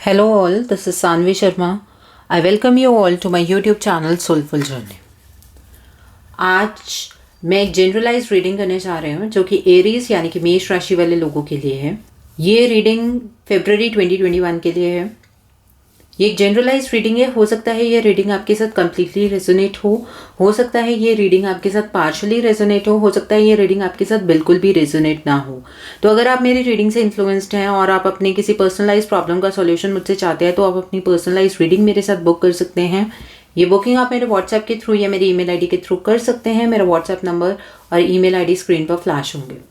Hello all, this is Sanvi Sharma. I welcome you all to my YouTube channel Soulful Journey. आज मैं एक generalise reading करने जा रही हूँ जो कि एरीज यानी कि मेष राशि वाले लोगों के लिए है। ये रीडिंग फरवरी 2021 के लिए है। ये एक जनरलाइज रीडिंग है। हो सकता है ये रीडिंग आपके साथ कम्प्लीटली रेजोनेट हो सकता है ये रीडिंग आपके साथ पार्शली रेजोनेट हो सकता है ये रीडिंग आपके साथ बिल्कुल भी रेजोनेट ना हो। तो अगर आप मेरी रीडिंग से इन्फ्लुएंस्ड हैं और आप अपने किसी पर्सनलाइज प्रॉब्लम का सॉल्यूशन मुझसे चाहते हैं तो आप अपनी पर्सनलाइज रीडिंग मेरे साथ बुक कर सकते हैं। ये बुकिंग आप मेरे व्हाट्सएप के थ्रू या मेरी ईमेल आईडी के थ्रू कर सकते हैं। मेरा व्हाट्सएप नंबर और ईमेल आईडी स्क्रीन पर फ्लैश होंगे।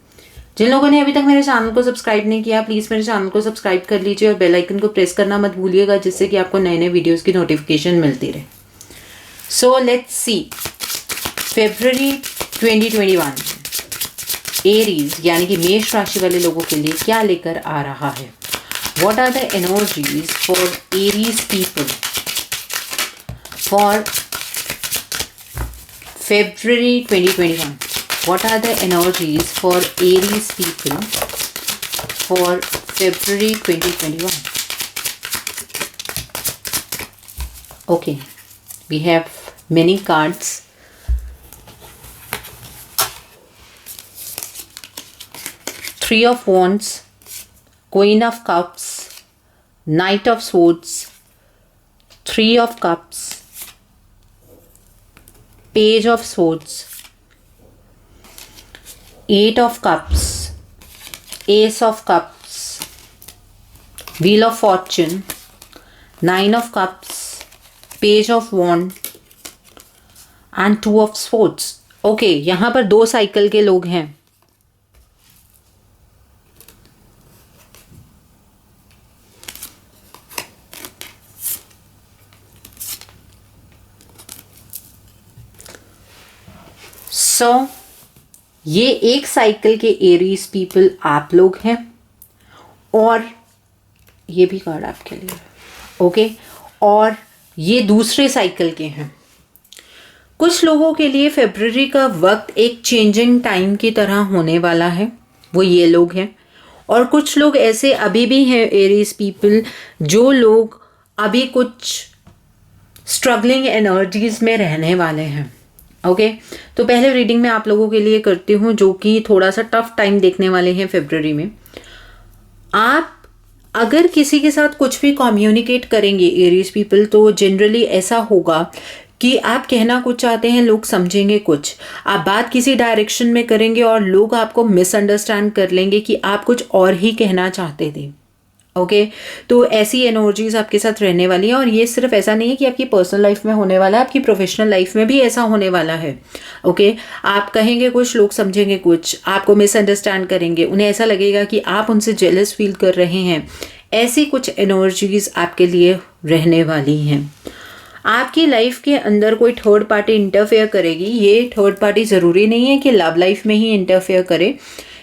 जिन लोगों ने अभी तक मेरे चैनल को सब्सक्राइब नहीं किया प्लीज़ मेरे चैनल को सब्सक्राइब कर लीजिए और बेल आइकन को प्रेस करना मत भूलिएगा जिससे कि आपको नए नए वीडियोस की नोटिफिकेशन मिलती रहे। So let's see February 2021 Aries यानी कि मेष राशि वाले लोगों के लिए क्या लेकर आ रहा है। What are the energies for Aries people for February 2021? What are the energies for Aries people for February 2021? Okay, we have many cards. Three of Wands, Queen of Cups, Knight of Swords, Three of Cups, Page of Swords, Eight of Cups, Ace of Cups, Wheel of Fortune, Nine of Cups, Page of Wand and Two of Swords. Okay, यहाँ पर दो cycle के लोग हैं। ये एक cycle के Aries people आप लोग हैं और ये भी कार्ड आपके लिए ओके और ये दूसरे साइकिल के हैं। कुछ लोगों के लिए फरवरी का वक्त एक चेंजिंग टाइम की तरह होने वाला है, वो ये लोग हैं। और कुछ लोग ऐसे अभी भी हैं एरीज पीपल जो लोग अभी कुछ स्ट्रगलिंग एनर्जीज में रहने वाले हैं। ओके तो पहले रीडिंग में आप लोगों के लिए करती हूँ जो कि थोड़ा सा टफ टाइम देखने वाले हैं फरवरी में। आप अगर किसी के साथ कुछ भी कम्युनिकेट करेंगे एरीज पीपल तो जनरली ऐसा होगा कि आप कहना कुछ चाहते हैं, लोग समझेंगे कुछ। आप बात किसी डायरेक्शन में करेंगे और लोग आपको मिसअंडरस्टैंड कर लेंगे कि आप कुछ और ही कहना चाहते थे। ओके तो ऐसी एनर्जीज आपके साथ रहने वाली है और ये सिर्फ ऐसा नहीं है कि आपकी पर्सनल लाइफ में होने वाला है, आपकी प्रोफेशनल लाइफ में भी ऐसा होने वाला है। ओके आप कहेंगे कुछ, लोग समझेंगे कुछ, आपको मिसअंडरस्टैंड करेंगे, उन्हें ऐसा लगेगा कि आप उनसे जेलस फील कर रहे हैं। ऐसी कुछ एनर्जीज आपके लिए रहने वाली हैं। आपकी लाइफ के अंदर कोई थर्ड पार्टी इंटरफेयर करेगी। ये थर्ड पार्टी ज़रूरी नहीं है कि लव लाइफ में ही इंटरफेयर करे।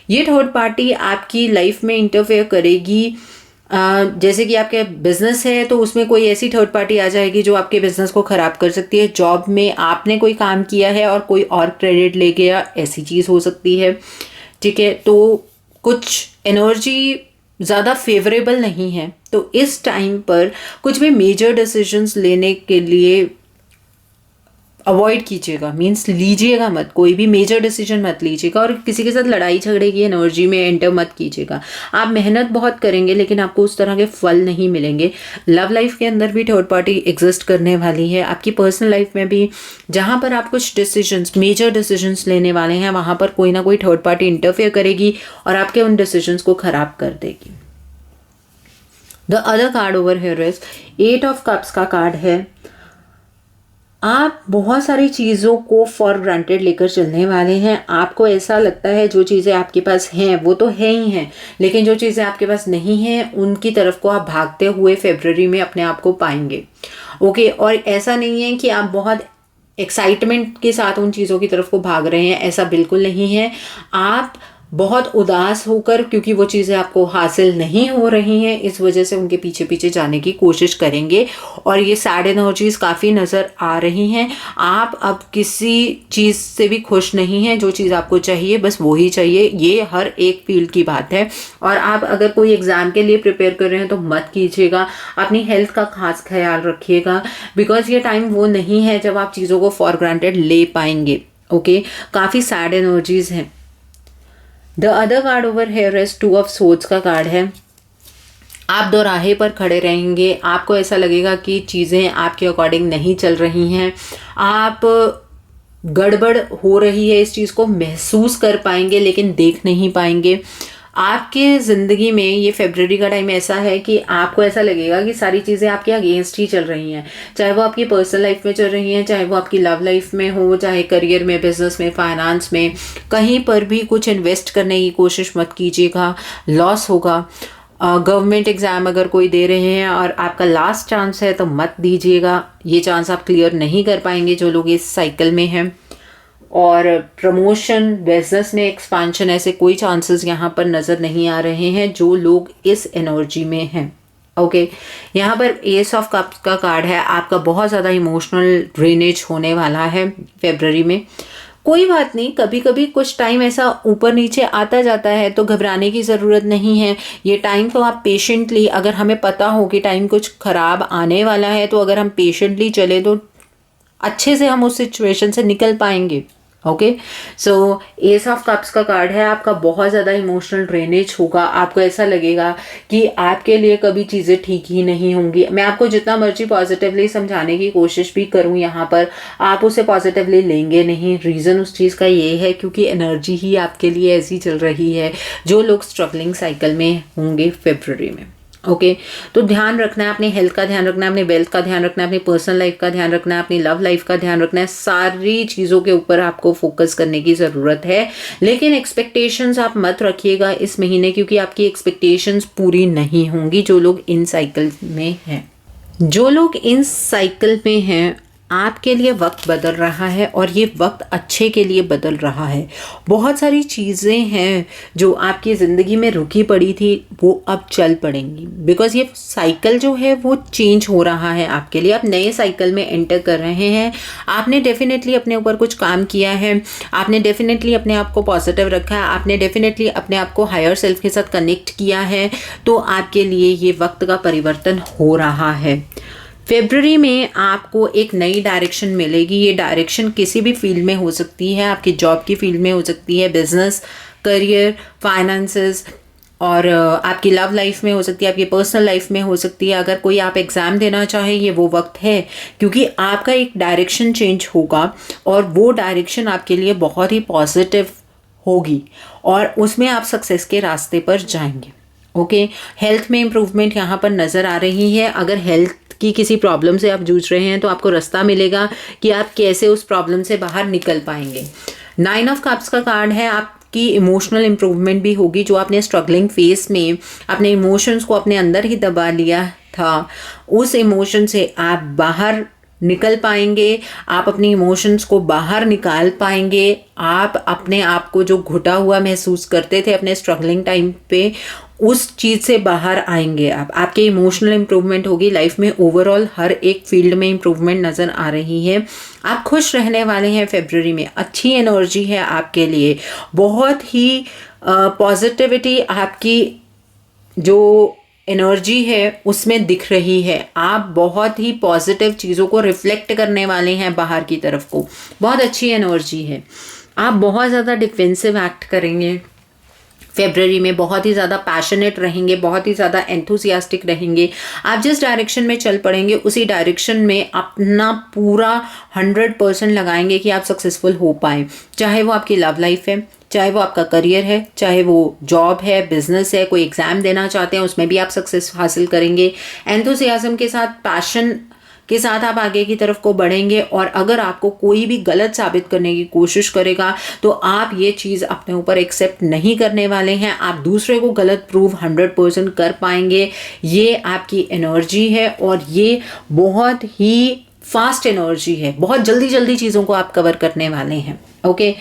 ये थर्ड पार्टी आपकी लाइफ में इंटरफेयर करेगी जैसे कि आपके बिजनेस है तो उसमें कोई ऐसी थर्ड पार्टी आ जाएगी जो आपके बिजनेस को ख़राब कर सकती है। जॉब में आपने कोई काम किया है और कोई और क्रेडिट ले गया, ऐसी चीज़ हो सकती है। ठीक है तो कुछ एनर्जी ज़्यादा फेवरेबल नहीं है तो इस टाइम पर कुछ भी मेजर डिसीजंस लेने के लिए अवॉइड कीजिएगा, मीन्स लीजिएगा मत, कोई भी मेजर डिसीजन मत लीजिएगा और किसी के साथ लड़ाई झगड़े की एनर्जी में एंटर मत कीजिएगा। आप मेहनत बहुत करेंगे लेकिन आपको उस तरह के फल नहीं मिलेंगे। लव लाइफ के अंदर भी थर्ड पार्टी एग्जिस्ट करने वाली है। आपकी पर्सनल लाइफ में भी जहाँ पर आप कुछ डिसीजंस मेजर डिसीजंस लेने वाले हैं वहाँ पर कोई ना कोई थर्ड पार्टी इंटरफेयर करेगी और आपके उन डिसीजंस को ख़राब कर देगी। The other card over here is eight of cups का कार्ड है। आप बहुत सारी चीज़ों को फॉर ग्रांटेड लेकर चलने वाले हैं। आपको ऐसा लगता है जो चीज़ें आपके पास हैं वो तो है ही हैं, लेकिन जो चीज़ें आपके पास नहीं हैं उनकी तरफ को आप भागते हुए फरवरी में अपने आप को पाएंगे। ओके और ऐसा नहीं है कि आप बहुत एक्साइटमेंट के साथ उन चीज़ों की तरफ को भाग रहे हैं, ऐसा बिल्कुल नहीं है। आप बहुत उदास होकर, क्योंकि वो चीज़ें आपको हासिल नहीं हो रही हैं, इस वजह से उनके पीछे पीछे जाने की कोशिश करेंगे। और ये सैड एनर्जीज काफ़ी नज़र आ रही हैं। आप अब किसी चीज़ से भी खुश नहीं हैं, जो चीज़ आपको चाहिए बस वही चाहिए, ये हर एक फील्ड की बात है। और आप अगर कोई एग्ज़ाम के लिए प्रिपेयर कर रहे हैं तो मत कीजिएगा, अपनी हेल्थ का खास ख्याल रखिएगा, बिकॉज ये टाइम वो नहीं है जब आप चीज़ों को फॉर ग्रांटेड ले पाएंगे। ओके, काफ़ी सैड एनर्जीज हैं। The other card over here is 2 of swords का कार्ड है। आप दोराहे पर खड़े रहेंगे, आपको ऐसा लगेगा कि चीज़ें आपके अकॉर्डिंग नहीं चल रही हैं, आप गड़बड़ हो रही है इस चीज़ को महसूस कर पाएंगे लेकिन देख नहीं पाएंगे। आपके ज़िंदगी में ये फरवरी का टाइम ऐसा है कि आपको ऐसा लगेगा कि सारी चीज़ें आपके अगेंस्ट ही चल रही हैं, चाहे वो आपकी पर्सनल लाइफ में चल रही हैं, चाहे वो आपकी लव लाइफ में हो, चाहे करियर में, बिजनेस में, फाइनेंस में, कहीं पर भी कुछ इन्वेस्ट करने की कोशिश मत कीजिएगा, लॉस होगा। गवर्नमेंट एग्ज़ाम अगर कोई दे रहे हैं और आपका लास्ट चांस है तो मत दीजिएगा, ये चांस आप क्लियर नहीं कर पाएंगे जो लोग इस साइकिल में हैं। और प्रमोशन, बिजनेस में एक्सपांशन, ऐसे कोई चांसेस यहाँ पर नज़र नहीं आ रहे हैं जो लोग इस एनर्जी में हैं। ओके, यहाँ पर एस ऑफ कप्स का कार्ड है। आपका बहुत ज़्यादा इमोशनल ड्रेनेज होने वाला है फरवरी में। कोई बात नहीं, कभी कभी कुछ टाइम ऐसा ऊपर नीचे आता जाता है तो घबराने की ज़रूरत नहीं है। ये टाइम तो आप पेशेंटली, अगर हमें पता हो कि टाइम कुछ ख़राब आने वाला है तो अगर हम पेशेंटली चले तो अच्छे से हम उस सिचुएशन से निकल पाएंगे। Okay, so S of cups का कार्ड है। आपका बहुत ज़्यादा इमोशनल ड्रेनेज होगा, आपको ऐसा लगेगा कि आपके लिए कभी चीज़ें ठीक ही नहीं होंगी। मैं आपको जितना मर्जी पॉजिटिवली समझाने की कोशिश भी करूं यहाँ पर, आप उसे पॉजिटिवली लेंगे नहीं। रीज़न उस चीज़ का ये है क्योंकि एनर्जी ही आपके लिए ऐसी चल रही है। जो लोग स्ट्रगलिंग साइकिल में होंगे फरवरी में, ओके, तो ध्यान रखना है, अपनी हेल्थ का ध्यान रखना है, अपनी वेल्थ का ध्यान रखना है, अपनी पर्सनल लाइफ का ध्यान रखना है, अपनी लव लाइफ का ध्यान रखना है। सारी चीज़ों के ऊपर आपको फोकस करने की ज़रूरत है। लेकिन एक्सपेक्टेशंस आप मत रखिएगा इस महीने, क्योंकि आपकी एक्सपेक्टेशंस पूरी नहीं होंगी जो लोग इन साइकिल में हैं। जो लोग इन साइकिल में हैं, आपके लिए वक्त बदल रहा है और ये वक्त अच्छे के लिए बदल रहा है। बहुत सारी चीज़ें हैं जो आपकी ज़िंदगी में रुकी पड़ी थी, वो अब चल पड़ेंगी, बिकॉज़ ये साइकिल जो है वो चेंज हो रहा है आपके लिए। आप नए साइकिल में एंटर कर रहे हैं। आपने डेफिनेटली अपने ऊपर कुछ काम किया है, आपने डेफिनेटली अपने आप को पॉजिटिव रखा है, आपने डेफिनेटली अपने आप को हायर सेल्फ के साथ कनेक्ट किया है, तो आपके लिए ये वक्त का परिवर्तन हो रहा है। फरवरी में आपको एक नई डायरेक्शन मिलेगी। ये डायरेक्शन किसी भी फील्ड में हो सकती है, आपकी जॉब की फील्ड में हो सकती है, बिजनेस, करियर, फाइनेंसेस, और आपकी लव लाइफ में हो सकती है, आपकी पर्सनल लाइफ में हो सकती है। अगर कोई आप एग्ज़ाम देना चाहे, ये वो वक्त है, क्योंकि आपका एक डायरेक्शन चेंज होगा और वो डायरेक्शन आपके लिए बहुत ही पॉजिटिव होगी और उसमें आप सक्सेस के रास्ते पर जाएंगे। ओके, हेल्थ में इम्प्रूवमेंट यहाँ पर नज़र आ रही है। अगर हेल्थ कि किसी प्रॉब्लम से आप जूझ रहे हैं तो आपको रास्ता मिलेगा कि आप कैसे उस प्रॉब्लम से बाहर निकल पाएंगे। 9 ऑफ कप्स का कार्ड है। आपकी इमोशनल इम्प्रूवमेंट भी होगी। जो आपने स्ट्रगलिंग फेस में अपने इमोशंस को अपने अंदर ही दबा लिया था, उस इमोशन से आप बाहर निकल पाएंगे, आप अपनी इमोशंस को बाहर निकाल पाएंगे। आप अपने आप को जो घुटा हुआ महसूस करते थे अपने स्ट्रगलिंग टाइम पे, उस चीज़ से बाहर आएंगे आप। आपके इमोशनल इम्प्रूवमेंट होगी लाइफ में। ओवरऑल हर एक फील्ड में इम्प्रूवमेंट नज़र आ रही है। आप खुश रहने वाले हैं फरवरी में। अच्छी एनर्जी है आपके लिए, बहुत ही पॉजिटिविटी आपकी जो एनर्जी है उसमें दिख रही है। आप बहुत ही पॉजिटिव चीज़ों को रिफ्लेक्ट करने वाले हैं बाहर की तरफ को। बहुत अच्छी एनर्जी है। आप बहुत ज़्यादा डिफेंसिव एक्ट करेंगे फरवरी में, बहुत ही ज़्यादा पैशनेट रहेंगे, बहुत ही ज़्यादा एंथुसियास्टिक रहेंगे। आप जिस डायरेक्शन में चल पड़ेंगे उसी डायरेक्शन में अपना पूरा 100% लगाएंगे कि आप सक्सेसफुल हो पाएँ। चाहे वो आपकी लव लाइफ है, चाहे वो आपका करियर है, चाहे वो जॉब है, बिजनेस है, कोई एग्ज़ाम देना चाहते हैं उसमें भी आप सक्सेस हासिल करेंगे। एंथुसियाज्म के साथ, पैशन के साथ आप आगे की तरफ को बढ़ेंगे। और अगर आपको कोई भी गलत साबित करने की कोशिश करेगा तो आप ये चीज़ अपने ऊपर एक्सेप्ट नहीं करने वाले हैं। आप दूसरे को गलत प्रूव 100% कर पाएंगे। ये आपकी एनर्जी है और ये बहुत ही फास्ट एनर्जी है। बहुत जल्दी जल्दी चीज़ों को आप कवर करने वाले हैं। ओके,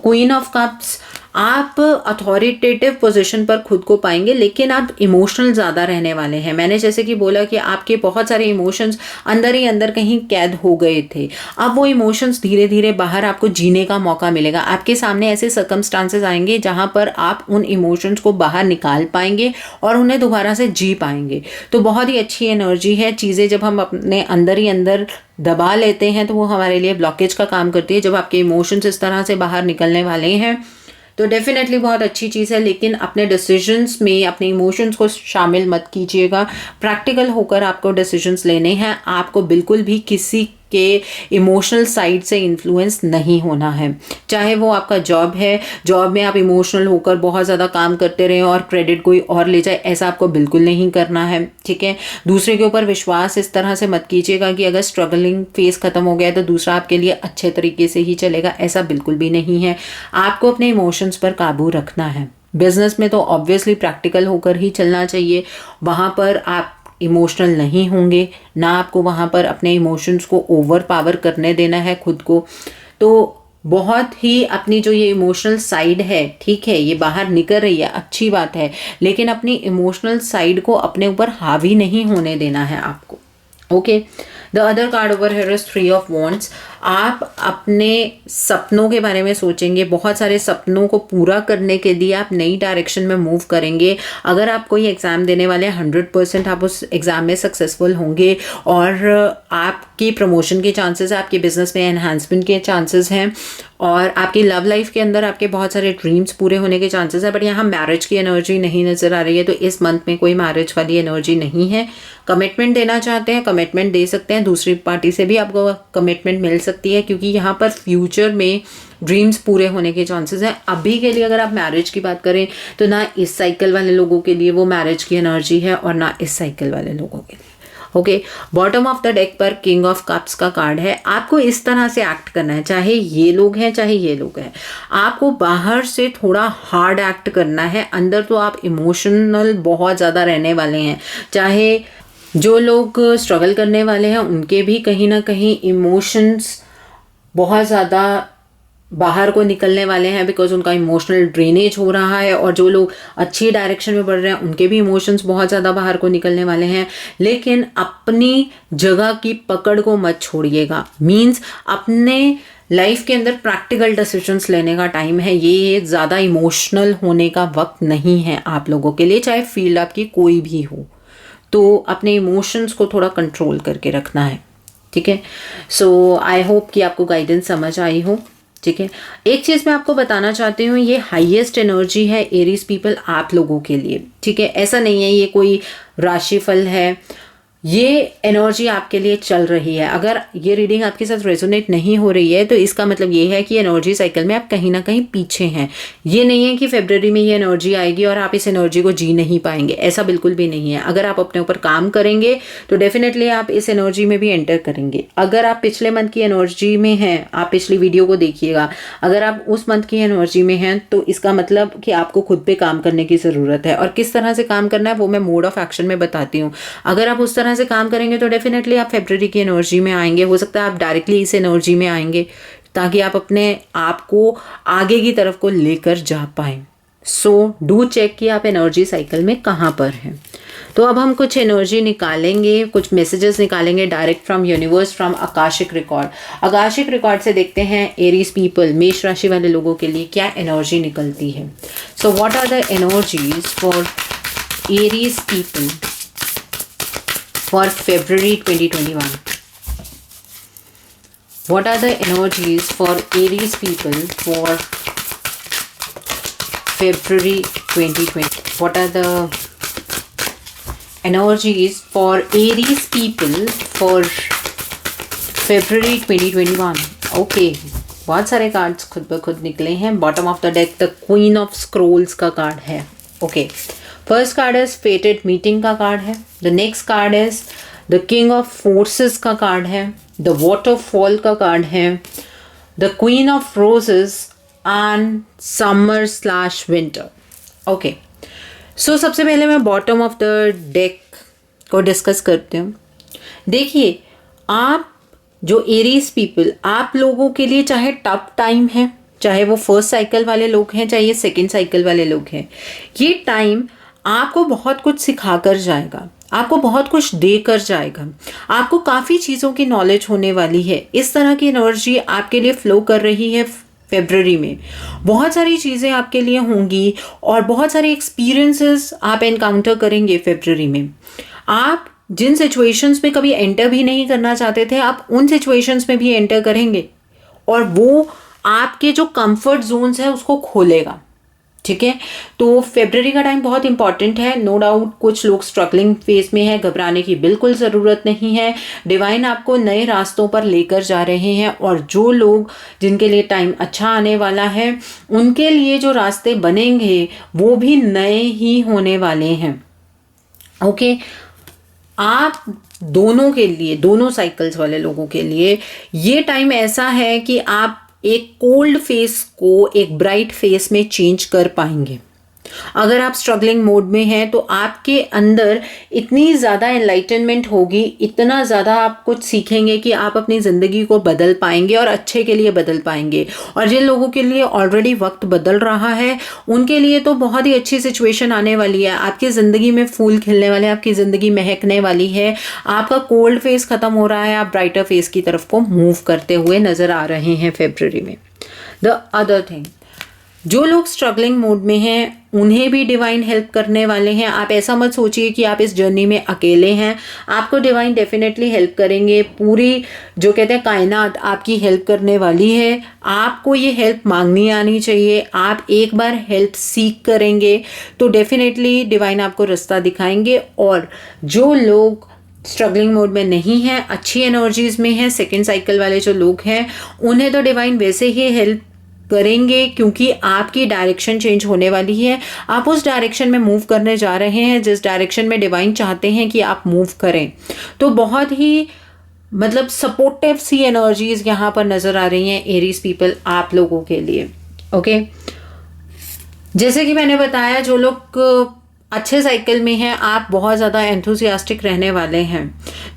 क्वीन ऑफ कप्स, आप अथॉरिटेटिव पोजीशन पर खुद को पाएंगे, लेकिन आप इमोशनल ज़्यादा रहने वाले हैं। मैंने जैसे कि बोला कि आपके बहुत सारे इमोशंस अंदर ही अंदर कहीं कैद हो गए थे, अब वो इमोशंस धीरे धीरे बाहर आपको जीने का मौका मिलेगा। आपके सामने ऐसे सर्कमस्टांसेस आएंगे जहाँ पर आप उन इमोशंस को बाहर निकाल पाएंगे और उन्हें दोबारा से जी पाएंगे। तो बहुत ही अच्छी एनर्जी है। चीज़ें जब हम अपने अंदर ही अंदर दबा लेते हैं तो वो हमारे लिए ब्लॉकेज का काम करती है। जब आपके इमोशंस इस तरह से बाहर निकलने वाले हैं तो डेफिनेटली बहुत अच्छी चीज़ है, लेकिन अपने डिसीजंस में अपने इमोशंस को शामिल मत कीजिएगा। प्रैक्टिकल होकर आपको डिसीजंस लेने हैं। आपको बिल्कुल भी किसी के इमोशनल साइड से इन्फ्लुएंस नहीं होना है। चाहे वो आपका जॉब है, जॉब में आप इमोशनल होकर बहुत ज़्यादा काम करते रहें और क्रेडिट कोई और ले जाए, ऐसा आपको बिल्कुल नहीं करना है। ठीक है, दूसरे के ऊपर विश्वास इस तरह से मत कीजिएगा कि अगर स्ट्रगलिंग फेस ख़त्म हो गया तो दूसरा आपके लिए अच्छे तरीके से ही चलेगा, ऐसा बिल्कुल भी नहीं है। आपको अपने इमोशंस पर काबू रखना है। बिजनेस में तो ऑब्वियसली प्रैक्टिकल होकर ही चलना चाहिए। वहाँ पर आप इमोशनल नहीं होंगे, ना आपको वहाँ पर अपने इमोशंस को ओवर पावर करने देना है खुद को। तो बहुत ही अपनी जो ये इमोशनल साइड है, ठीक है, ये बाहर निकल रही है, अच्छी बात है, लेकिन अपनी इमोशनल साइड को अपने ऊपर हावी नहीं होने देना है आपको। Okay, the other card over here is 3 of wands. आप अपने सपनों के बारे में सोचेंगे, बहुत सारे सपनों को पूरा करने के लिए आप नई डायरेक्शन में मूव करेंगे। अगर आप कोई एग्ज़ाम देने वाले हैं 100% आप उस एग्ज़ाम में सक्सेसफुल होंगे और आपकी प्रमोशन के चांसेस है, आपके बिजनेस में एनहांसमेंट के चांसेस हैं और आपकी लव लाइफ के अंदर आपके बहुत सारे ड्रीम्स पूरे होने के चांसेस है। बट यहाँ मैरिज की एनर्जी नहीं नज़र आ रही है, तो इस मंथ में कोई मैरिज वाली एनर्जी नहीं है। कमिटमेंट देना चाहते हैं, कमिटमेंट दे सकते हैं, दूसरी पार्टी से भी आपको कमिटमेंट मिल सकती है, क्योंकि यहाँ पर फ्यूचर में ड्रीम्स पूरे होने के चांसेस हैं। अभी के लिए अगर आप मैरिज की बात करें तो ना इस साइकिल वाले लोगों के लिए वो मैरिज की एनर्जी है और ना इस साइकिल वाले लोगों के लिए। Okay, bottom of the deck पर किंग ऑफ कप्स का कार्ड है। आपको इस तरह से एक्ट करना है, चाहे ये लोग हैं चाहे ये लोग हैं, आपको बाहर से थोड़ा हार्ड एक्ट करना है, अंदर तो आप इमोशनल बहुत ज़्यादा रहने वाले हैं। चाहे जो लोग स्ट्रगल करने वाले हैं उनके भी कहीं ना कहीं इमोशंस बहुत ज़्यादा बाहर को निकलने वाले हैं, बिकॉज उनका इमोशनल ड्रेनेज हो रहा है। और जो लोग अच्छी डायरेक्शन में बढ़ रहे हैं उनके भी इमोशंस बहुत ज़्यादा बाहर को निकलने वाले हैं। लेकिन अपनी जगह की पकड़ को मत छोड़िएगा। मीन्स अपने लाइफ के अंदर प्रैक्टिकल डिसीजंस लेने का टाइम है। ये ज़्यादा इमोशनल होने का वक्त नहीं है आप लोगों के लिए, चाहे फील्ड आपकी कोई भी हो। तो अपने इमोशंस को थोड़ा कंट्रोल करके रखना है। ठीक है, सो आई होप कि आपको गाइडेंस समझ आई हो। ठीक है, एक चीज़ मैं आपको बताना चाहती हूँ, ये हाईएस्ट एनर्जी है एरीज पीपल आप लोगों के लिए। ठीक है, ऐसा नहीं है ये कोई राशिफल है, ये एनर्जी आपके लिए चल रही है। अगर ये रीडिंग आपके साथ रेजोनेट नहीं हो रही है तो इसका मतलब ये है कि एनर्जी साइकिल में आप कहीं ना कहीं पीछे हैं। ये नहीं है कि फरवरी में ये एनर्जी आएगी और आप इस एनर्जी को जी नहीं पाएंगे, ऐसा बिल्कुल भी नहीं है। अगर आप अपने ऊपर काम करेंगे तो डेफिनेटली आप इस एनर्जी में भी एंटर करेंगे। अगर आप पिछले मंथ की एनर्जी में हैं, आप पिछली वीडियो को देखिएगा, अगर आप उस मंथ की एनर्जी में हैं तो इसका मतलब कि आपको खुद पे काम करने की ज़रूरत है। और किस तरह से काम करना है वो मैं मोड ऑफ एक्शन में बताती हूँ। अगर आप उस तरह से काम करेंगे तो डेफिनेटली आप फरवरी की एनर्जी में आएंगे। हो सकता है आप डायरेक्टली इस एनर्जी में आएंगे ताकि आप अपने आप को आगे की तरफ को लेकर जा पाएं। सो डू चेक कि आप एनर्जी साइकिल में कहाँ पर हैं। तो अब हम कुछ एनर्जी निकालेंगे, कुछ मैसेजेस निकालेंगे direct from universe, from Akashic record. Akashic record से देखते हैं एरीज पीपल, मेष राशि वाले लोगों के लिए क्या एनर्जी निकलती है। So what are the energies for Aries people for February 2021? What are the energies for Aries people for February 2020? What are the energies for Aries people for February 2021? Okay, बहुत सारे कार्ड्स खुद ब खुद निकले हैं। Bottom of the deck the queen of scrolls का card है। Okay, first card is fated meeting का कार्ड है। The next card is the king of forces का कार्ड है। द वॉटरफॉल का कार्ड है। The queen of roses and summer slash winter. Okay, so सबसे पहले मैं बॉटम ऑफ द डेक को डिस्कस करती हूँ। देखिए, आप जो एरीज पीपल, आप लोगों के लिए चाहे टफ टाइम है, चाहे वो फर्स्ट साइकिल वाले लोग हैं चाहे ये सेकेंड साइकिल वाले लोग हैं, ये टाइम आपको बहुत कुछ सिखा कर जाएगा, आपको बहुत कुछ दे कर जाएगा, आपको काफ़ी चीज़ों की नॉलेज होने वाली है। इस तरह की एनर्जी आपके लिए फ्लो कर रही है फरवरी में। बहुत सारी चीज़ें आपके लिए होंगी और बहुत सारे एक्सपीरियंसेस आप एनकाउंटर करेंगे फरवरी में। आप जिन सिचुएशंस में कभी एंटर भी नहीं करना चाहते थे, आप उन सिचुएशंस में भी एंटर करेंगे और वो आपके जो कंफर्ट जोन्स है उसको खोलेगा। ठीक है, तो फरवरी का टाइम बहुत इंपॉर्टेंट है। नो डाउट कुछ लोग स्ट्रगलिंग फेज में है, घबराने की बिल्कुल ज़रूरत नहीं है। डिवाइन आपको नए रास्तों पर लेकर जा रहे हैं और जो लोग जिनके लिए टाइम अच्छा आने वाला है उनके लिए जो रास्ते बनेंगे वो भी नए ही होने वाले हैं। ओके, आप दोनों के लिए, दोनों साइकिल्स वाले लोगों के लिए ये टाइम ऐसा है कि आप एक कोल्ड फेस को एक ब्राइट फेस में चेंज कर पाएंगे। अगर आप स्ट्रगलिंग मोड में हैं तो आपके अंदर इतनी ज़्यादा एनलाइटनमेंट होगी, इतना ज़्यादा आप कुछ सीखेंगे कि आप अपनी ज़िंदगी को बदल पाएंगे और अच्छे के लिए बदल पाएंगे। और जिन लोगों के लिए ऑलरेडी वक्त बदल रहा है उनके लिए तो बहुत ही अच्छी सिचुएशन आने वाली है। आपकी ज़िंदगी में फूल खिलने वाले, आपकी ज़िंदगी महकने वाली है। आपका कोल्ड फेस ख़त्म हो रहा है, आप ब्राइटर फेस की तरफ को मूव करते हुए नज़र आ रहे हैं फरवरी में। द अदर थिंग, जो लोग स्ट्रगलिंग मोड में हैं उन्हें भी डिवाइन हेल्प करने वाले हैं। आप ऐसा मत सोचिए कि आप इस जर्नी में अकेले हैं, आपको डिवाइन डेफिनेटली हेल्प करेंगे। पूरी जो कहते हैं कायनात आपकी हेल्प करने वाली है। आपको ये हेल्प मांगनी आनी चाहिए। आप एक बार हेल्प सीख करेंगे तो डेफिनेटली डिवाइन आपको रास्ता दिखाएंगे। और जो लोग स्ट्रगलिंग मोड में नहीं हैं, अच्छी एनर्जीज में हैं, सेकेंड साइकिल वाले जो लोग हैं उन्हें तो डिवाइन वैसे ही हेल्प करेंगे क्योंकि आपकी डायरेक्शन चेंज होने वाली है। आप उस डायरेक्शन में मूव करने जा रहे हैं जिस डायरेक्शन में डिवाइन चाहते हैं कि आप मूव करें। तो बहुत ही मतलब सपोर्टिव सी एनर्जीज यहाँ पर नज़र आ रही हैं एरीज पीपल आप लोगों के लिए। ओके, जैसे कि मैंने बताया जो लोग अच्छे साइकिल में हैं आप बहुत ज़्यादा एंथुसियास्टिक रहने वाले हैं,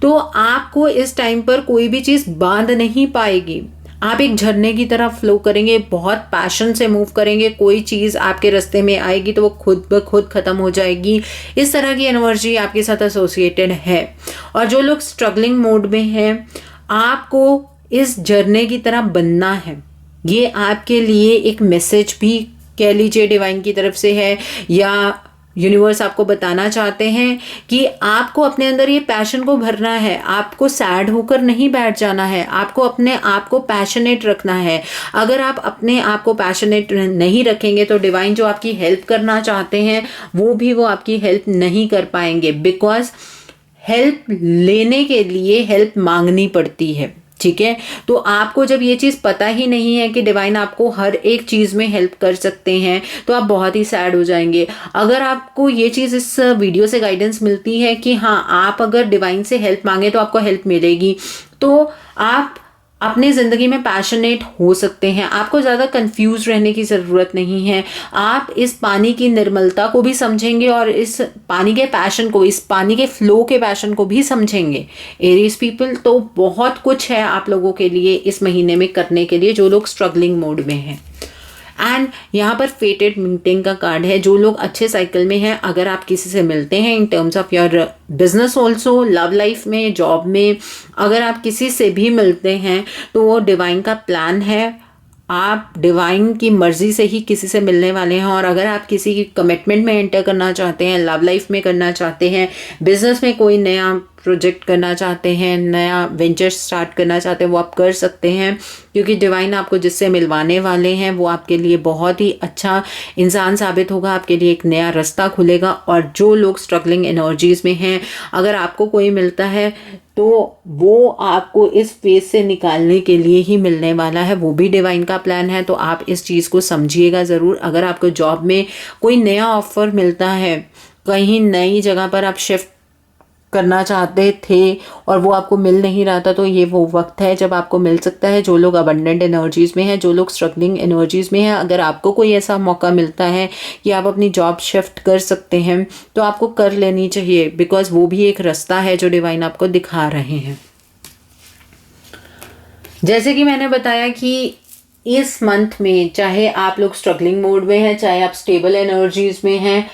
तो आपको इस टाइम पर कोई भी चीज़ बांध नहीं पाएगी। आप एक झरने की तरह फ्लो करेंगे, बहुत पैशन से मूव करेंगे। कोई चीज़ आपके रास्ते में आएगी तो वो खुद ब खुद ख़त्म हो जाएगी। इस तरह की एनर्जी आपके साथ एसोसिएटेड है। और जो लोग स्ट्रगलिंग मोड में हैं आपको इस झरने की तरह बनना है। ये आपके लिए एक मैसेज भी कह लीजिए डिवाइन की तरफ से है, या यूनिवर्स आपको बताना चाहते हैं कि आपको अपने अंदर ये पैशन को भरना है। आपको सैड होकर नहीं बैठ जाना है, आपको अपने आप को पैशनेट रखना है। अगर आप अपने आप को पैशनेट नहीं रखेंगे तो डिवाइन जो आपकी हेल्प करना चाहते हैं वो आपकी हेल्प नहीं कर पाएंगे। बिकॉज हेल्प लेने के लिए हेल्प मांगनी पड़ती है। ठीक है, तो आपको जब ये चीज़ पता ही नहीं है कि डिवाइन आपको हर एक चीज़ में हेल्प कर सकते हैं तो आप बहुत ही सैड हो जाएंगे। अगर आपको ये चीज़ इस वीडियो से गाइडेंस मिलती है कि हाँ आप अगर डिवाइन से हेल्प मांगे तो आपको हेल्प मिलेगी, तो आप अपनी ज़िंदगी में पैशनेट हो सकते हैं। आपको ज़्यादा कंफ्यूज रहने की ज़रूरत नहीं है। आप इस पानी की निर्मलता को भी समझेंगे और इस पानी के पैशन को, इस पानी के फ्लो के पैशन को भी समझेंगे एरीज पीपल। तो बहुत कुछ है आप लोगों के लिए इस महीने में करने के लिए जो लोग स्ट्रगलिंग मोड में हैं। एंड यहाँ पर फेटेड मीटिंग का कार्ड है। जो लोग अच्छे साइकिल में हैं, अगर आप किसी से मिलते हैं in terms of your business also, love life में, जॉब में, अगर आप किसी से भी मिलते हैं तो वो डिवाइन का प्लान है। आप डिवाइन की मर्जी से ही किसी से मिलने वाले हैं। और अगर आप किसी की कमिटमेंट में एंटर करना चाहते हैं, लव लाइफ में करना चाहते हैं, बिजनेस में कोई नया प्रोजेक्ट करना चाहते हैं, नया वेंचर स्टार्ट करना चाहते हैं, वो आप कर सकते हैं क्योंकि डिवाइन आपको जिससे मिलवाने वाले हैं वो आपके लिए बहुत ही अच्छा इंसान साबित होगा, आपके लिए एक नया रास्ता खुलेगा। और जो लोग स्ट्रगलिंग एनर्जीज में हैं, अगर आपको कोई मिलता है तो वो आपको इस फेज से निकालने के लिए ही मिलने वाला है, वो भी डिवाइन का प्लान है। तो आप इस चीज़ को समझिएगा ज़रूर। अगर आपको जॉब में कोई नया ऑफर मिलता है, कहीं नई जगह पर आप शिफ्ट करना चाहते थे और वो आपको मिल नहीं रहा था, तो ये वो वक्त है जब आपको मिल सकता है। जो लोग अबंडेंट एनर्जीज में हैं, जो लोग स्ट्रगलिंग एनर्जीज में हैं, अगर आपको कोई ऐसा मौका मिलता है कि आप अपनी जॉब शिफ्ट कर सकते हैं तो आपको कर लेनी चाहिए। बिकॉज वो भी एक रास्ता है जो डिवाइन आपको दिखा रहे हैं। जैसे कि मैंने बताया कि इस मंथ में चाहे आप लोग स्ट्रगलिंग मोड में हैं, चाहे आप स्टेबल एनर्जीज में हैं,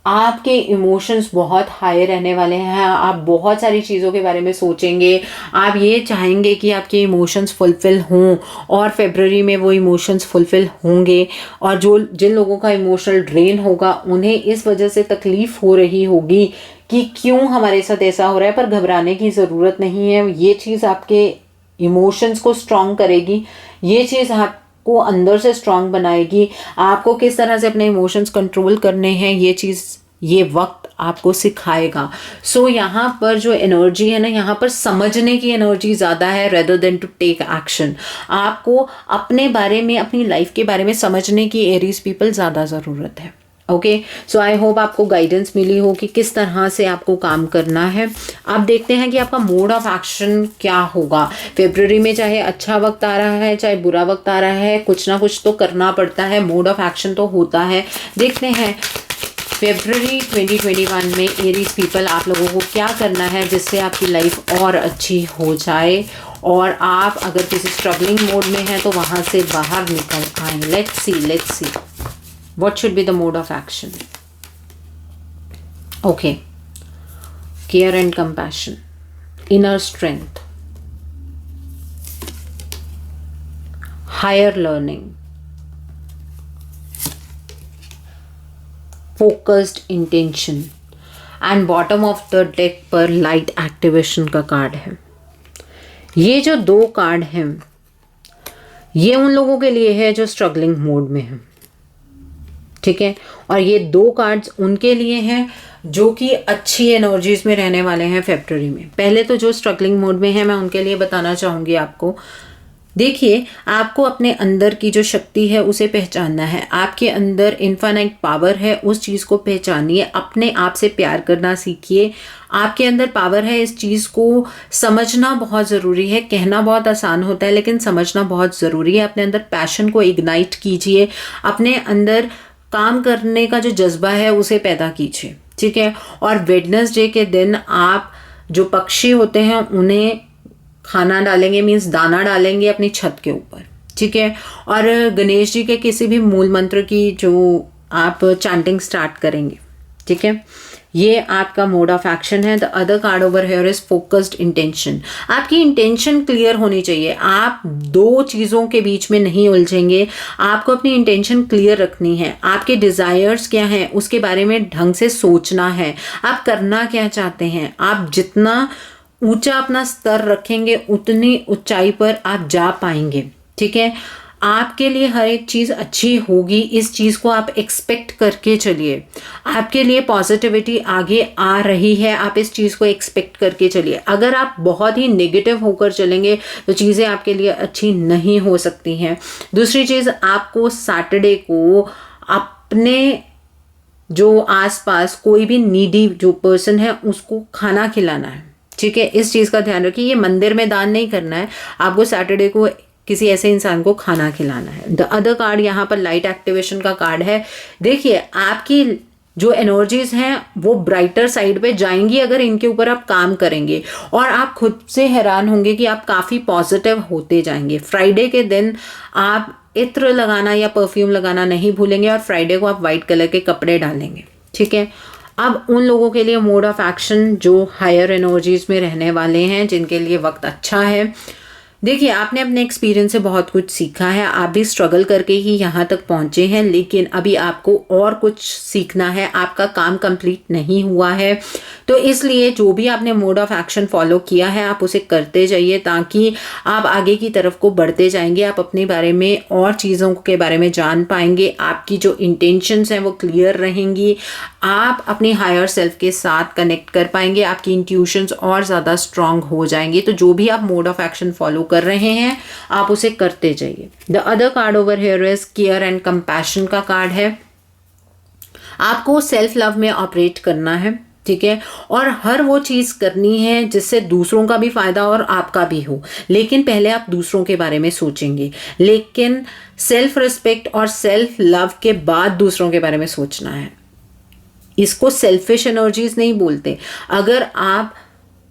आपके इमोशंस बहुत हाई रहने वाले हैं। आप बहुत सारी चीज़ों के बारे में सोचेंगे, आप ये चाहेंगे कि आपके इमोशंस फुलफ़िल हों और फरवरी में वो इमोशंस फुलफ़िल होंगे। और जिन लोगों का इमोशनल ड्रेन होगा उन्हें इस वजह से तकलीफ़ हो रही होगी कि क्यों हमारे साथ ऐसा हो रहा है, पर घबराने की ज़रूरत नहीं है। ये चीज़ आपके इमोशंस को स्ट्रॉन्ग करेगी, ये चीज़ आपको अंदर से स्ट्रॉन्ग बनाएगी। आपको किस तरह से अपने इमोशंस कंट्रोल करने हैं ये चीज़ ये वक्त आपको सिखाएगा। सो यहाँ पर जो एनर्जी है ना, यहाँ पर समझने की एनर्जी ज़्यादा है rather than to take action. आपको अपने बारे में, अपनी लाइफ के बारे में समझने की एरीज पीपल ज़्यादा ज़रूरत है। ओके, सो आई होप आपको गाइडेंस मिली हो कि किस तरह से आपको काम करना है। अब देखते हैं कि आपका मोड ऑफ एक्शन क्या होगा। फरवरी में चाहे अच्छा वक्त आ रहा है चाहे बुरा वक्त आ रहा है, कुछ ना कुछ तो करना पड़ता है, मोड ऑफ एक्शन तो होता है। देखते हैं फरवरी 2021 में एरीज पीपल आप लोगों को क्या करना है जिससे आपकी लाइफ और अच्छी हो जाए और आप अगर किसी स्ट्रगलिंग मोड में हैं तो वहाँ से बाहर निकल आए। Let's see what should be the mode of action. Okay, care and compassion, inner strength, higher learning, focused intention and bottom of the deck पर light activation का कार्ड है। ये जो दो कार्ड हैं ये उन लोगों के लिए है जो स्ट्रगलिंग मोड में है, ठीक है, और ये दो कार्ड्स उनके लिए हैं जो कि अच्छी एनर्जीज में रहने वाले हैं फरवरी में। पहले तो जो स्ट्रगलिंग मोड में है मैं उनके लिए बताना चाहूँगी आपको। देखिए, आपको अपने अंदर की जो शक्ति है उसे पहचानना है। आपके अंदर इनफाइनाइट पावर है, उस चीज़ को पहचानिए, अपने आप से प्यार करना सीखिए। आपके अंदर पावर है, इस चीज़ को समझना बहुत ज़रूरी है। कहना बहुत आसान होता है लेकिन समझना बहुत ज़रूरी है। अपने अंदर पैशन को इग्नाइट कीजिए, अपने अंदर काम करने का जो जज्बा है उसे पैदा कीजिए, ठीक है। और वेडनेसडे के दिन आप जो पक्षी होते हैं उन्हें खाना डालेंगे, मीन्स दाना डालेंगे अपनी छत के ऊपर, ठीक है। और गणेश जी के किसी भी मूल मंत्र की जो आप चैंटिंग स्टार्ट करेंगे, ठीक है। ये आपका मोड ऑफ एक्शन है। The other card over here is focused intention. आपकी इंटेंशन क्लियर होनी चाहिए। आप दो चीज़ों के बीच में नहीं उलझेंगे, आपको अपनी इंटेंशन क्लियर रखनी है। आपके डिज़ायर्स क्या हैं उसके बारे में ढंग से सोचना है। आप करना क्या चाहते हैं। आप जितना ऊंचा अपना स्तर रखेंगे उतनी ऊंचाई पर आप जा पाएंगे, ठीक है। आपके लिए हर एक चीज़ अच्छी होगी, इस चीज़ को आप एक्सपेक्ट करके चलिए। आपके लिए पॉजिटिविटी आगे आ रही है, आप इस चीज़ को एक्सपेक्ट करके चलिए। अगर आप बहुत ही नेगेटिव होकर चलेंगे तो चीज़ें आपके लिए अच्छी नहीं हो सकती हैं। दूसरी चीज़, आपको सैटरडे को अपने जो आसपास कोई भी नीडी जो पर्सन है उसको खाना खिलाना है, ठीक है। इस चीज़ का ध्यान रखिए। ये मंदिर में दान नहीं करना है, आपको सैटरडे को किसी ऐसे इंसान को खाना खिलाना है। द अदर कार्ड यहाँ पर लाइट एक्टिवेशन का कार्ड है। देखिए, आपकी जो एनर्जीज हैं वो ब्राइटर साइड पे जाएंगी अगर इनके ऊपर आप काम करेंगे, और आप खुद से हैरान होंगे कि आप काफ़ी पॉजिटिव होते जाएंगे। फ्राइडे के दिन आप इत्र लगाना या परफ्यूम लगाना नहीं भूलेंगे और फ्राइडे को आप वाइट कलर के कपड़े डालेंगे, ठीक है। अब उन लोगों के लिए मोड ऑफ एक्शन जो हायर एनर्जीज में रहने वाले हैं, जिनके लिए वक्त अच्छा है। देखिए, आपने अपने एक्सपीरियंस से बहुत कुछ सीखा है, आप भी स्ट्रगल करके ही यहाँ तक पहुँचे हैं, लेकिन अभी आपको और कुछ सीखना है। आपका काम कंप्लीट नहीं हुआ है, तो इसलिए जो भी आपने मोड ऑफ एक्शन फॉलो किया है आप उसे करते जाइए ताकि आप आगे की तरफ को बढ़ते जाएंगे। आप अपने बारे में और चीज़ों के बारे में जान पाएंगे, आपकी जो इंटेंशंस हैं वो क्लियर रहेंगी, आप अपनी हायर सेल्फ के साथ कनेक्ट कर पाएंगे, आपकी इंट्यूशंस और ज़्यादा स्ट्रांग हो जाएंगी। तो जो भी आप मोड ऑफ एक्शन फॉलो कर रहे हैं आप उसे करते जाइए। The other card over here is care and compassion का कार्ड है। आपको सेल्फ लव में ऑपरेट करना है, ठीक है, और हर वो चीज़ करनी है जिससे दूसरों का भी फायदा और आपका भी हो। लेकिन पहले आप दूसरों के बारे में सोचेंगे, लेकिन सेल्फ रिस्पेक्ट और सेल्फ लव के बाद दूसरों के बारे में सोचना है। इसको सेल्फिश एनर्जीज नहीं बोलते। अगर आप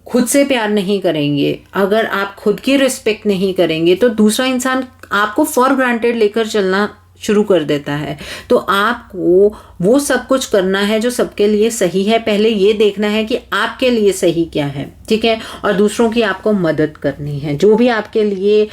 खुद से प्यार नहीं करेंगे, अगर आप खुद की रिस्पेक्ट नहीं करेंगे तो दूसरा इंसान आपको फॉर ग्रांटेड लेकर चलना शुरू कर देता है। तो आपको वो सब कुछ करना है जो सबके लिए सही है। पहले ये देखना है कि आपके लिए सही क्या है, ठीक है, और दूसरों की आपको मदद करनी है। जो भी आपके लिए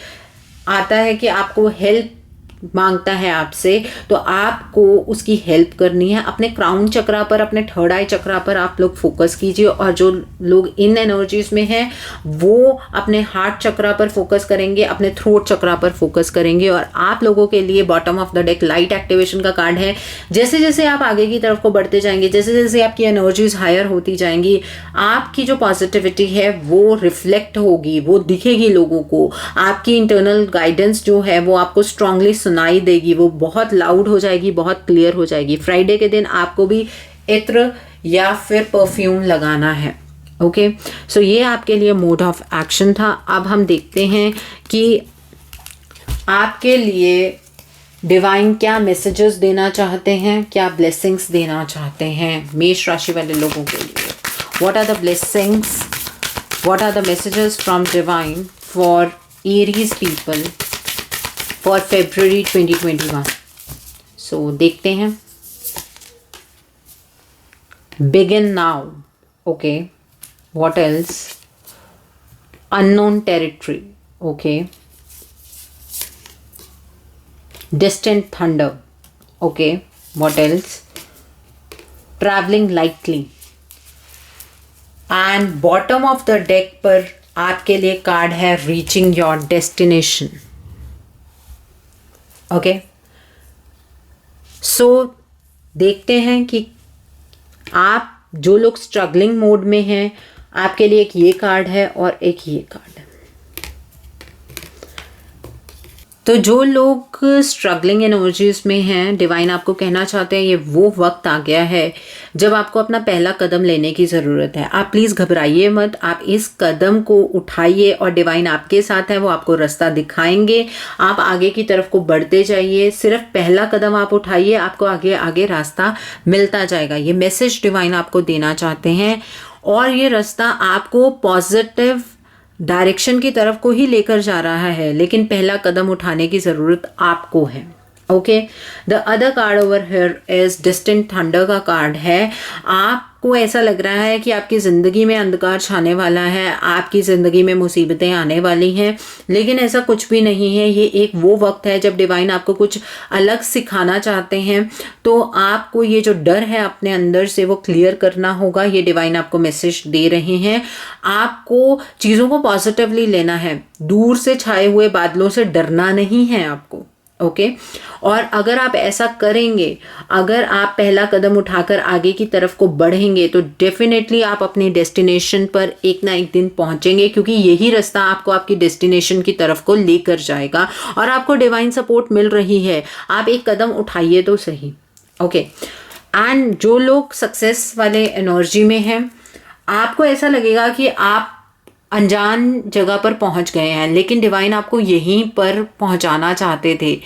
आता है कि आपको हेल्प मांगता है आपसे, तो आपको उसकी हेल्प करनी है। अपने क्राउन चक्रा पर, अपने थर्ड आई चक्रा पर आप लोग फोकस कीजिए, और जो लोग इन एनर्जीज में हैं वो अपने हार्ट चक्रा पर फोकस करेंगे, अपने थ्रोट चक्रा पर फोकस करेंगे। और आप लोगों के लिए bottom of the deck light activation का कार्ड है। जैसे जैसे आप आगे की तरफ को बढ़ते जाएंगे, जैसे जैसे आपकी एनर्जीज हायर होती जाएंगी, आपकी जो पॉजिटिविटी है वो रिफ्लेक्ट होगी, वो दिखेगी लोगों को। आपकी इंटरनल गाइडेंस जो है वो आपको स्ट्रांगली सुनाई देगी, वो बहुत लाउड हो जाएगी, बहुत क्लियर हो जाएगी। फ्राइडे के दिन आपको भी इत्र या फिर परफ्यूम लगाना है। ओके, सो ये आपके लिए मोड ऑफ एक्शन था। अब हम देखते हैं कि आपके लिए डिवाइन क्या मैसेजेस देना चाहते हैं, क्या ब्लेसिंग्स देना चाहते हैं मेष राशि वाले लोगों के लिए। What are the blessings, what are the messages from divine for Aries people for February 2021। So देखते हैं। Begin now, okay, what else, unknown territory, okay, distant thunder, okay, what else, travelling lightly. And bottom of the deck पर आपके लिए card है reaching your destination. Okay, so देखते हैं कि आप जो लोग स्ट्रगलिंग मोड में हैं, आपके लिए एक ये कार्ड है और एक ये कार्ड है। तो जो लोग स्ट्रगलिंग एनर्जीज में हैं, डिवाइन आपको कहना चाहते हैं ये वो वक्त आ गया है जब आपको अपना पहला कदम लेने की ज़रूरत है। आप प्लीज़ घबराइए मत, आप इस कदम को उठाइए और डिवाइन आपके साथ है, वो आपको रास्ता दिखाएंगे। आप आगे की तरफ को बढ़ते जाइए, सिर्फ पहला कदम आप उठाइए, आपको आगे आगे रास्ता मिलता जाएगा। ये मैसेज डिवाइन आपको देना चाहते हैं, और ये रास्ता आपको पॉजिटिव डायरेक्शन की तरफ को ही लेकर जा रहा है, लेकिन पहला कदम उठाने की ज़रूरत आपको है। Okay, the other card over here is distant thunder का कार्ड है। आपको ऐसा लग रहा है कि आपकी ज़िंदगी में अंधकार छाने वाला है, आपकी ज़िंदगी में मुसीबतें आने वाली हैं, लेकिन ऐसा कुछ भी नहीं है। ये एक वो वक्त है जब डिवाइन आपको कुछ अलग सिखाना चाहते हैं। तो आपको ये जो डर है अपने अंदर से वो क्लियर करना होगा। ये डिवाइन आपको मैसेज दे रहे हैं। आपको चीज़ों को पॉजिटिवली लेना है, दूर से छाए हुए बादलों से डरना नहीं है आपको। ओके, और अगर आप ऐसा करेंगे, अगर आप पहला कदम उठाकर आगे की तरफ को बढ़ेंगे, तो डेफिनेटली आप अपनी डेस्टिनेशन पर एक ना एक दिन पहुंचेंगे, क्योंकि यही रास्ता आपको आपकी डेस्टिनेशन की तरफ को लेकर जाएगा और आपको डिवाइन सपोर्ट मिल रही है। आप एक कदम उठाइए तो सही। ओके, एंड जो लोग सक्सेस वाले एनर्जी में हैं, आपको ऐसा लगेगा कि आप अनजान जगह पर पहुंच गए हैं, लेकिन डिवाइन आपको यहीं पर पहुंचाना चाहते थे।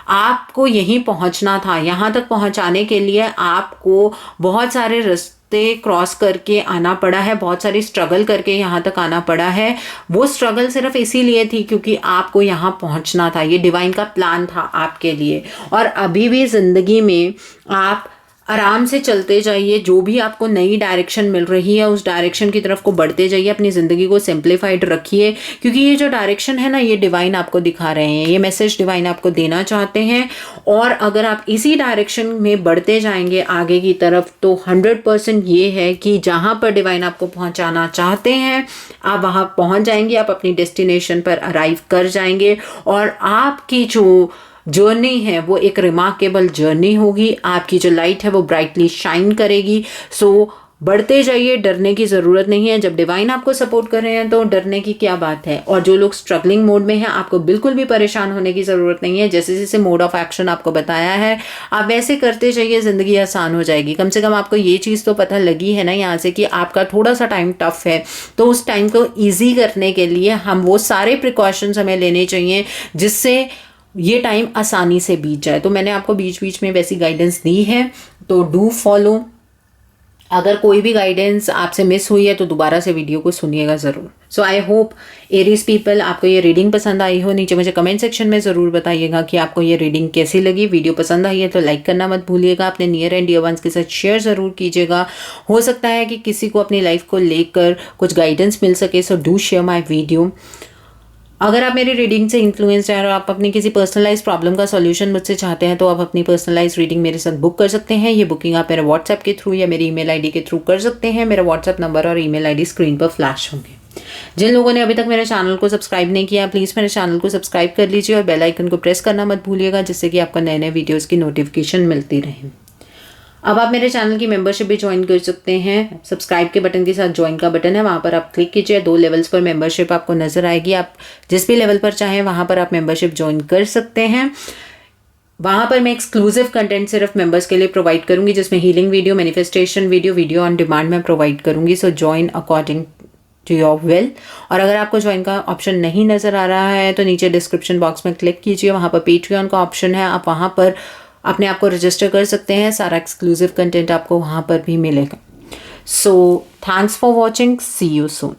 आपको यहीं पहुंचना था। यहाँ तक पहुंचाने के लिए आपको बहुत सारे रास्ते क्रॉस करके आना पड़ा है, बहुत सारी स्ट्रगल करके यहाँ तक आना पड़ा है। वो स्ट्रगल सिर्फ इसीलिए थी क्योंकि आपको यहाँ पहुंचना था। ये डिवाइन का प्लान था आपके लिए। और अभी भी ज़िंदगी में आप आराम से चलते जाइए, जो भी आपको नई डायरेक्शन मिल रही है उस डायरेक्शन की तरफ को बढ़ते जाइए, अपनी ज़िंदगी को सिंप्लीफाइड रखिए, क्योंकि ये जो डायरेक्शन है ना, ये डिवाइन आपको दिखा रहे हैं, ये मैसेज डिवाइन आपको देना चाहते हैं। और अगर आप इसी डायरेक्शन में बढ़ते जाएंगे आगे की तरफ, तो 100% ये है कि जहाँ पर डिवाइन आपको पहुँचाना चाहते हैं आप वहाँ पहुँच जाएंगे, आप अपनी डेस्टिनेशन पर अराइव कर जाएंगे, और आपकी जो जर्नी है वो एक रिमार्केबल जर्नी होगी। आपकी जो लाइट है वो ब्राइटली शाइन करेगी। सो बढ़ते जाइए, डरने की ज़रूरत नहीं है। जब डिवाइन आपको सपोर्ट कर रहे हैं तो डरने की क्या बात है। और जो लोग स्ट्रगलिंग मोड में हैं, आपको बिल्कुल भी परेशान होने की ज़रूरत नहीं है। जैसे जैसे मोड ऑफ एक्शन आपको बताया है, आप वैसे करते जाइए, ज़िंदगी आसान हो जाएगी। कम से कम आपको ये चीज़ तो पता लगी है ना यहाँ से कि आपका थोड़ा सा टाइम टफ है, तो उस टाइम को ईजी करने के लिए हम वो सारे प्रिकॉशंस हमें लेने चाहिए जिससे ये टाइम आसानी से बीत जाए। तो मैंने आपको बीच बीच में वैसी गाइडेंस दी है, तो डू फॉलो। अगर कोई भी गाइडेंस आपसे मिस हुई है तो दोबारा से वीडियो को सुनिएगा ज़रूर। सो आई होप एरीज पीपल आपको ये रीडिंग पसंद आई हो। नीचे मुझे कमेंट सेक्शन में ज़रूर बताइएगा कि आपको ये रीडिंग कैसी लगी। वीडियो पसंद आई है तो लाइक करना मत भूलिएगा। अपने नियर एंड डियर वंस के साथ शेयर ज़रूर कीजिएगा। हो सकता है कि किसी को अपनी लाइफ को लेकर कुछ गाइडेंस मिल सके। So do share my video. अगर आप मेरी रीडिंग से इन्फ्लुएंस्ड हैं और आप अपनी किसी पर्सनलाइज प्रॉब्लम का सॉल्यूशन मुझसे चाहते हैं तो आप अपनी पर्सनलाइज रीडिंग मेरे साथ बुक कर सकते हैं। ये बुकिंग आप मेरे व्हाट्सएप के थ्रू या मेरी ईमेल आईडी के थ्रू कर सकते हैं। मेरा व्हाट्सएप नंबर और ईमेल आईडी स्क्रीन पर फ्लैश होंगे। जिन लोगों ने अभी तक मेरे चैनल को सब्सक्राइब नहीं किया प्लीज़ मेरे चैनल को सब्सक्राइब कर लीजिए और बेल आइकन को प्रेस करना मत भूलिएगा, जिससे कि आपको नए नए वीडियोज़ की नोटिफिकेशन मिलती रहे। अब आप मेरे चैनल की मेंबरशिप भी ज्वाइन कर सकते हैं। सब्सक्राइब के बटन के साथ ज्वाइन का बटन है, वहाँ पर आप क्लिक कीजिए। 2 लेवल्स पर मेंबरशिप आपको नजर आएगी। आप जिस भी लेवल पर चाहें वहाँ पर आप मेंबरशिप ज्वाइन कर सकते हैं। वहाँ पर मैं एक्सक्लूसिव कंटेंट सिर्फ मेंबर्स के लिए प्रोवाइड करूँगी, जिसमें healing video, manifestation video on demand में प्रोवाइड करूँगी। So join according to your will. और अगर आपको ज्वाइन का ऑप्शन नहीं नज़र आ रहा है तो नीचे डिस्क्रिप्शन बॉक्स में क्लिक कीजिए, वहाँ पर पेट्रियन का ऑप्शन है। आप वहाँ पर अपने आप को रजिस्टर कर सकते हैं। सारा एक्सक्लूसिव कंटेंट आपको वहाँ पर भी मिलेगा। So thanks for watching. See you soon.